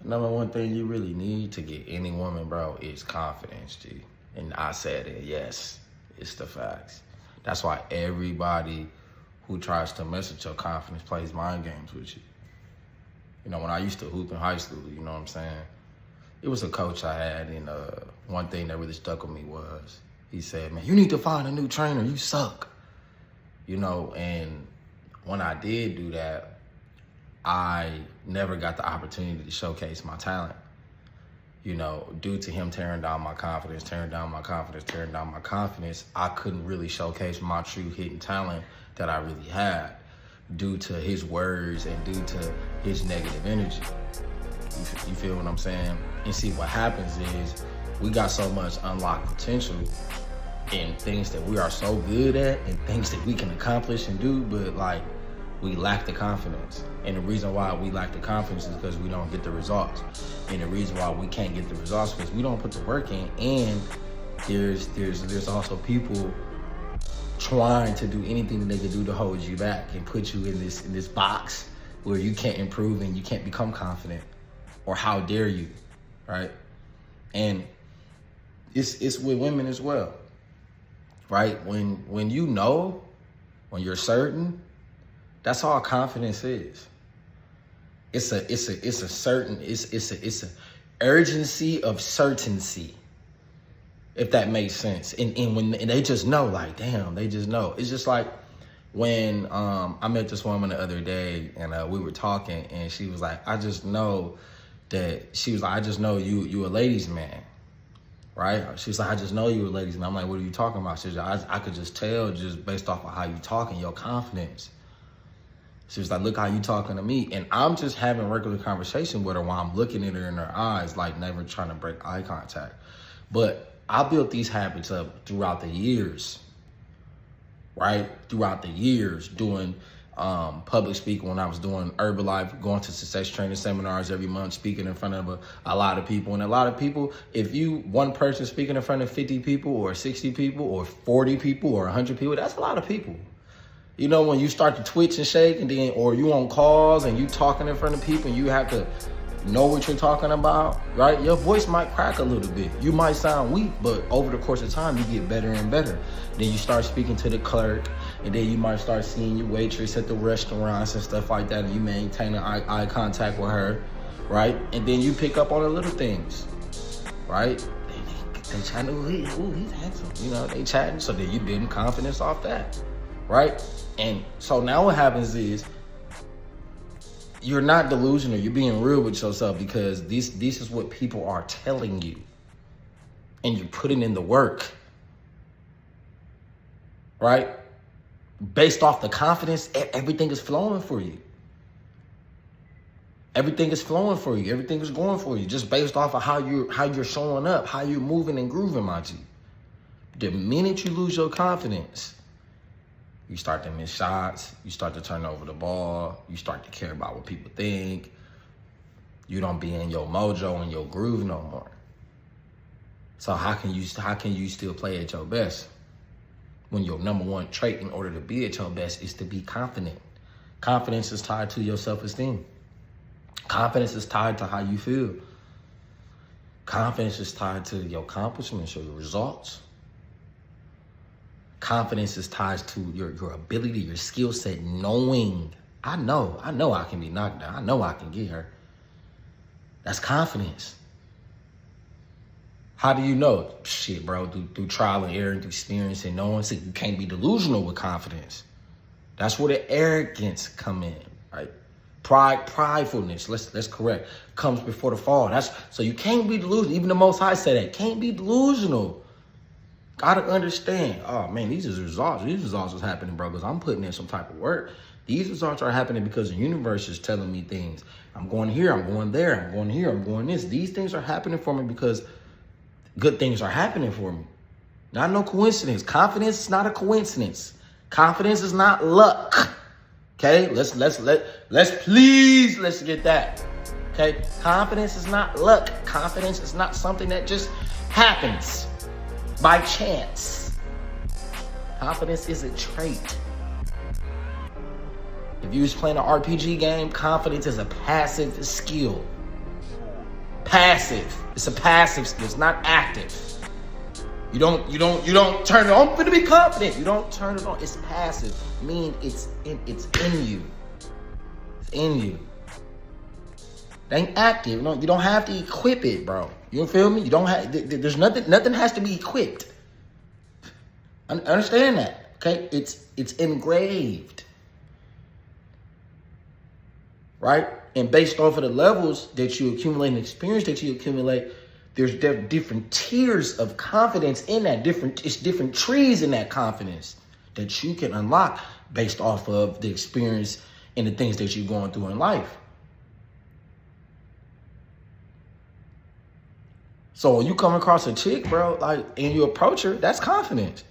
number one thing you really need to get any woman, bro, is confidence, G. And I said it, yes, it's the facts. That's why everybody who tries to mess with your confidence plays mind games with you. You know, when I used to hoop in high school, you know what I'm saying? It was a coach I had, and one thing that really stuck with me was, he said, man, you need to find a new trainer, you suck. You know, and when I did do that, I never got the opportunity to showcase my talent. You know, due to him tearing down my confidence, I couldn't really showcase my true hidden talent that I really had due to his words and due to his negative energy. You feel what I'm saying? And see, what happens is we got so much unlocked potential in things that we are so good at and things that we can accomplish and do, but like, we lack the confidence. And the reason why we lack the confidence is because we don't get the results. And the reason why we can't get the results is because we don't put the work in. And there's also people trying to do anything that they can do to hold you back and put you in this box where you can't improve and you can't become confident. Or how dare you, right? And it's with women as well, right? When you know, when you're certain, that's all confidence is. It's a urgency of certainty, if that makes sense. And they just know, like, damn, they just know. It's just like when I met this woman the other day, and we were talking, and she was like, I just know you a ladies' man, right? She's like, I just know you a ladies' man. I'm like, what are you talking about? She's like, I could just tell just based off of how you talk and your confidence. She was like, look how you talking to me. And I'm just having regular conversation with her while I'm looking at her in her eyes, like never trying to break eye contact. But I built these habits up throughout the years, right? Throughout the years, doing public speaking when I was doing Herbalife, going to success training seminars every month, speaking in front of a lot of people. And a lot of people, if you, one person speaking in front of 50 people or 60 people or 40 people or 100 people, that's a lot of people. You know, when you start to twitch and shake and then, or you on calls and you talking in front of people and you have to know what you're talking about, right? Your voice might crack a little bit. You might sound weak, but over the course of time, you get better and better. Then you start speaking to the clerk, and then you might start seeing your waitress at the restaurants and stuff like that, and you maintain eye contact with her, right? And then you pick up on the little things, right? They chatting, ooh, he's handsome. You know, they chatting, so then you building confidence off that, right? And so now what happens is you're not delusional. You're being real with yourself because this is what people are telling you. And you're putting in the work, right? Based off the confidence, everything is flowing for you. Everything is flowing for you. Everything is going for you just based off of how you're showing up, how you're moving and grooving, my G. The minute you lose your confidence, you start to miss shots. You start to turn over the ball. You start to care about what people think. You don't be in your mojo and your groove no more. So how can you still play at your best when your number one trait in order to be at your best is to be confident? Confidence is tied to your self-esteem. Confidence is tied to how you feel. Confidence is tied to your accomplishments or your results. Confidence is tied to your ability, your skill set, knowing, I know I can be knocked down. I know I can get her. That's confidence. How do you know? Shit, bro, through trial and error and through experience and knowing. So you can't be delusional with confidence. That's where the arrogance come in, right? Pridefulness, let's correct, comes before the fall. So you can't be delusional. Even the Most High said that. Can't be delusional. Gotta understand, oh man, these are results. These results is happening, bro, because I'm putting in some type of work. These results are happening because the universe is telling me things. I'm going here, I'm going there, I'm going here, I'm going this. These things are happening for me because good things are happening for me. Not no coincidence. Confidence is not a coincidence. Confidence is not luck. Okay, let's get that. Okay, confidence is not luck. Confidence is not something that just happens by chance. Confidence is a trait. If you was playing an RPG game, confidence is a passive skill. passive. It's a passive skill. It's not active. You don't turn it on. I'm gonna be confident. You don't turn it on. It's passive. Meaning it's in you. It's in you. It ain't active. You don't have to equip it, bro. You feel me? You don't have. There's nothing has to be equipped. Understand that, okay? It's engraved, right? And based off of the levels that you accumulate and experience that you accumulate, there's different tiers of confidence in that. It's different trees in that confidence that you can unlock based off of the experience and the things that you're going through in life. So when you come across a chick, bro, like, and you approach her, that's confidence.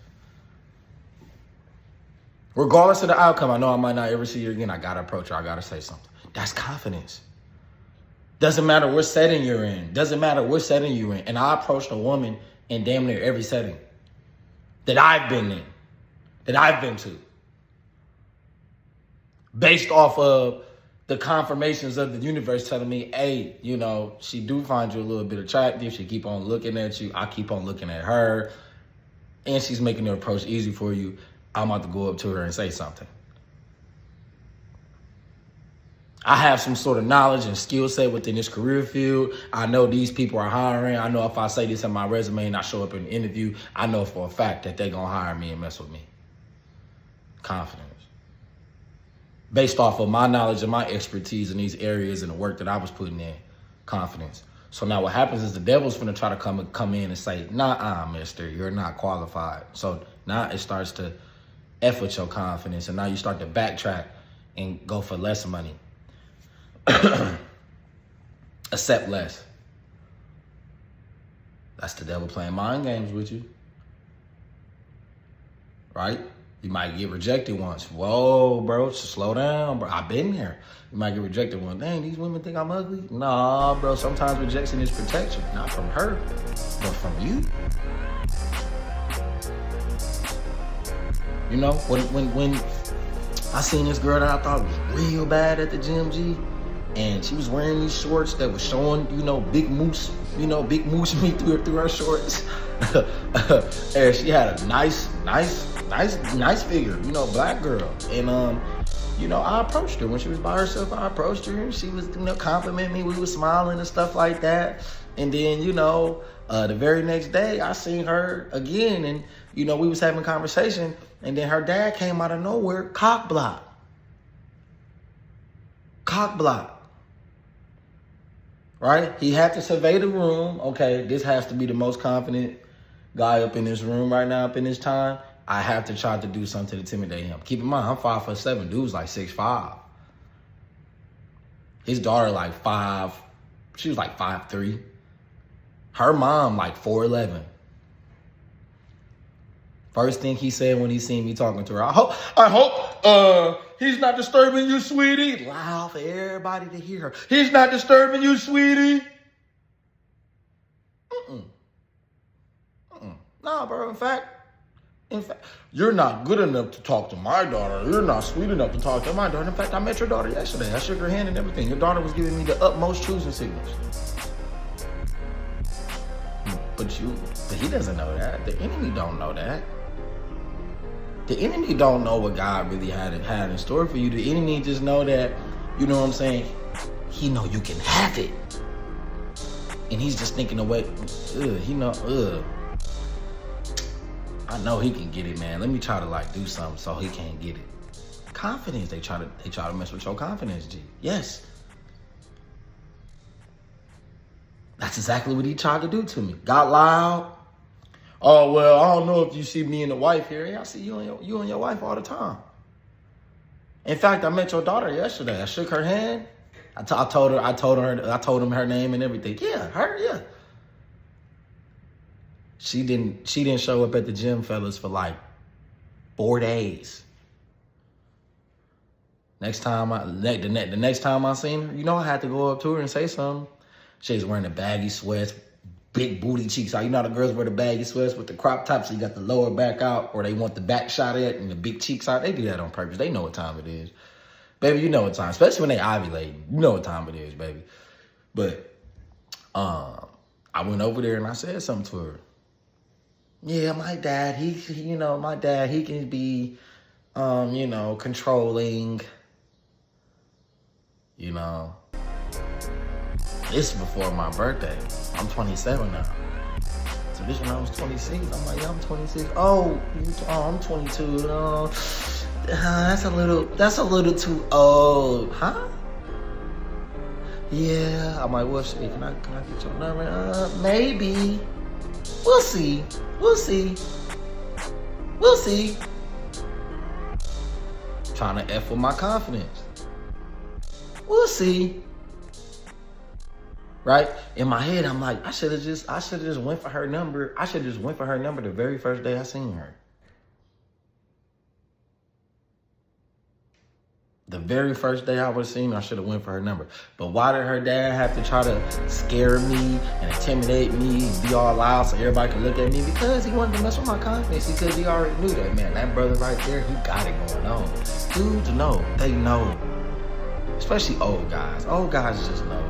Regardless of the outcome, I know I might not ever see her again. I gotta approach her. I gotta say something. That's confidence. Doesn't matter what setting you're in. Doesn't matter what setting you're in. And I approached a woman in damn near every setting that I've been in, that I've been to, based off of the confirmations of the universe telling me, hey, you know, she do find you a little bit attractive. She keep on looking at you. I keep on looking at her. And she's making the approach easy for you. I'm about to go up to her and say something. I have some sort of knowledge and skill set within this career field. I know these people are hiring. I know if I say this in my resume and I show up in an interview, I know for a fact that they're going to hire me and mess with me. Confidence. Based off of my knowledge and my expertise in these areas and the work that I was putting in. Confidence. So now what happens is the devil's going to try to come in and say, nah, mister, you're not qualified. So now it starts to F with your confidence, and now you start to backtrack and go for less money. Accept less. That's the devil playing mind games with you. Right? You might get rejected once. Whoa, bro, slow down, bro. I've been there. You might get rejected once. Dang, these women think I'm ugly? Nah, bro, sometimes rejection is protection. Not from her, but from you. You know, when I seen this girl that I thought was real bad at the gym, G, and she was wearing these shorts that was showing, big moose meat through her shorts. And she had a nice figure, black girl. And, I approached her when she was by herself. I approached her and she was, complimenting me. We were smiling and stuff like that. And then, the very next day I seen her again and, we was having a conversation. And then her dad came out of nowhere, cock block. Right? He had to survey the room. Okay, this has to be the most confident guy up in this room right now, up in this time. I have to try to do something to intimidate him. Keep in mind, I'm 5'7". Dude's like 6'5". His daughter like 5. She was like 5'3". Her mom like 4'11". First thing he said when he seen me talking to her, I hope he's not disturbing you, sweetie. Loud for everybody to hear her. He's not disturbing you, sweetie. Nah, bro. In fact, you're not good enough to talk to my daughter. You're not sweet enough to talk to my daughter. In fact, I met your daughter yesterday. I shook her hand and everything. Your daughter was giving me the utmost choosing signals. But he doesn't know that. The enemy don't know that. The enemy don't know what God really had in store for you. The enemy just know that, you know what I'm saying? He know you can have it. And he's just thinking of what, I know he can get it, man. Let me try to do something so he can't get it. Confidence, they try to mess with your confidence, G. Yes. That's exactly what he tried to do to me. Got loud. Oh, well, I don't know if you see me and the wife here. Yeah, I see you and your wife all the time. In fact, I met your daughter yesterday. I shook her hand. I told him her name and everything. Yeah, her, yeah. She didn't show up at the gym, fellas, for 4 days. The next time I seen her, I had to go up to her and say something. She was wearing the baggy sweats, big booty cheeks. You know how the girls wear the baggy sweats with the crop tops, so you got the lower back out, or they want the back shot at and the big cheeks out. They do that on purpose. They know what time it is. Baby, you know what time, especially when they ovulating. You know what time it is, baby. But I went over there and I said something to her. Yeah, my dad, he can be, controlling, This is before my birthday. I'm 27 now. So this when I was 26. I'm like, yeah, I'm 26. I'm 22. That's a little too old, huh? Yeah. I'm like, well, shit, can I get your number? Maybe. We'll see. Trying to F with my confidence. We'll see. Right? In my head, I'm like, I should have just went for her number. I should have just went for her number the very first day I seen her. The very first day I would have seen her, I should have went for her number. But why did her dad have to try to scare me and intimidate me and be all loud so everybody could look at me? Because he wanted to mess with my confidence. Because he already knew that, man, that brother right there, he got it going on. Dudes know. They know. Especially old guys. Old guys just know.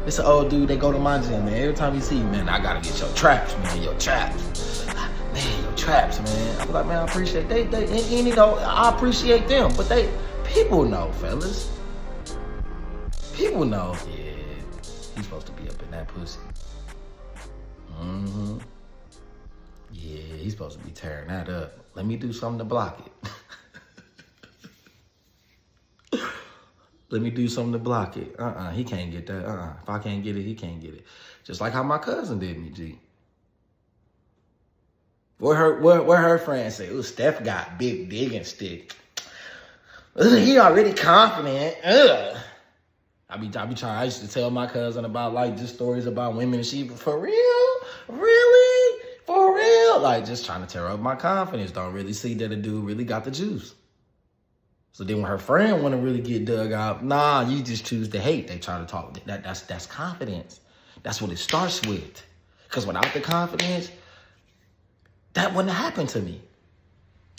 It's an old dude, they go to my gym, man. Every time you see me, man, I gotta get your traps, man. Your traps. Man, your traps, man. I'm like, man, I appreciate I appreciate them. But people know, fellas. People know. Yeah, he's supposed to be up in that pussy. Mm-hmm. Yeah, he's supposed to be tearing that up. Let me do something to block it. Let me do something to block it. He can't get that. If I can't get it, he can't get it. Just like how my cousin did me, G. What her friends say? Oh, Steph got big digging stick. He already confident. I be trying. I used to tell my cousin about like just stories about women and she for real, really, for real. Like just trying to tear up my confidence. Don't really see that a dude really got the juice. So then when her friend want to really get dug out, nah, you just choose to hate. They try to talk. That's confidence. That's what it starts with. Because without the confidence, that wouldn't happen to me.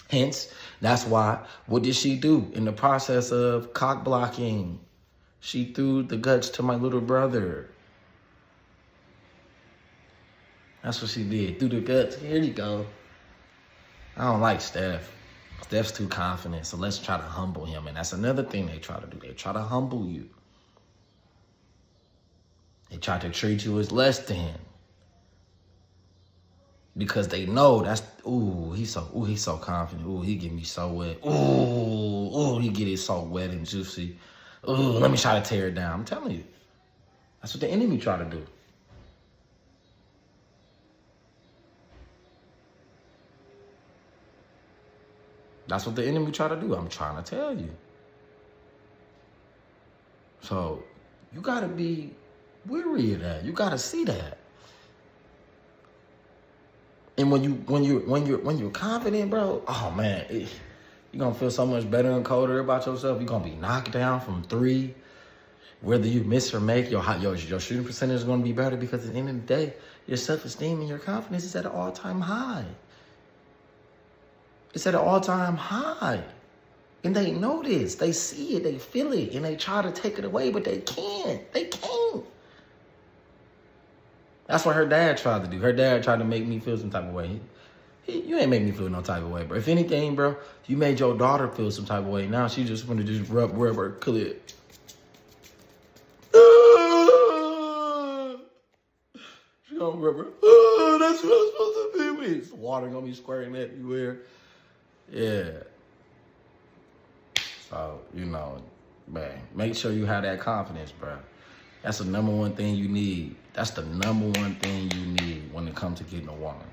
Hence, that's why, what did she do in the process of cock blocking? She threw the guts to my little brother. That's what she did. Threw the guts. Here you go. I don't like Steph. Steph's too confident, so let's try to humble him. And that's another thing they try to do. They try to humble you. They try to treat you as less than. Because they know that's, he's so confident. Ooh, he get me so wet. Ooh, he get it so wet and juicy. Ooh, let me try to tear it down. I'm telling you. That's what the enemy try to do. That's what the enemy try to do. I'm trying to tell you. So you gotta be weary of that. You gotta see that. And when you're confident, bro, oh man, you're gonna feel so much better and colder about yourself. You're gonna be knocked down from 3. Whether you miss or make, your shooting percentage is gonna be better because at the end of the day, your self-esteem and your confidence is at an all-time high. It's at an all-time high. And they know this. They see it. They feel it. And they try to take it away, but they can't. They can't. That's what her dad tried to do. Her dad tried to make me feel some type of way. You ain't make me feel no type of way, bro. If anything, bro, you made your daughter feel some type of way. Now she just want to just rub her clit. She gonna rub her. That's what I'm supposed to be with. Water gonna be squirting everywhere. Yeah. So, man, make sure you have that confidence, bro. That's the number one thing you need. That's the number one thing you need when it comes to getting a woman.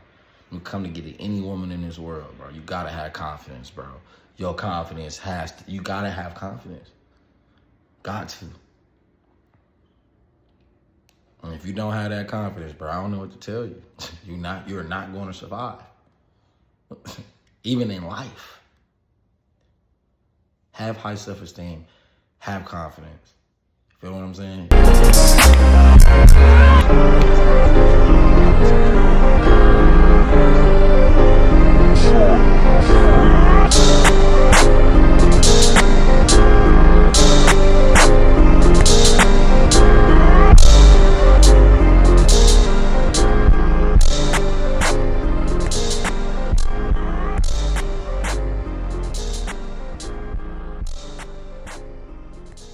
When it comes to getting any woman in this world, bro, you gotta have confidence, bro. Your confidence you gotta have confidence. Got to. And if you don't have that confidence, bro, I don't know what to tell you. You're not going to survive. Even in life. Have high self-esteem. Have confidence. Feel what I'm saying?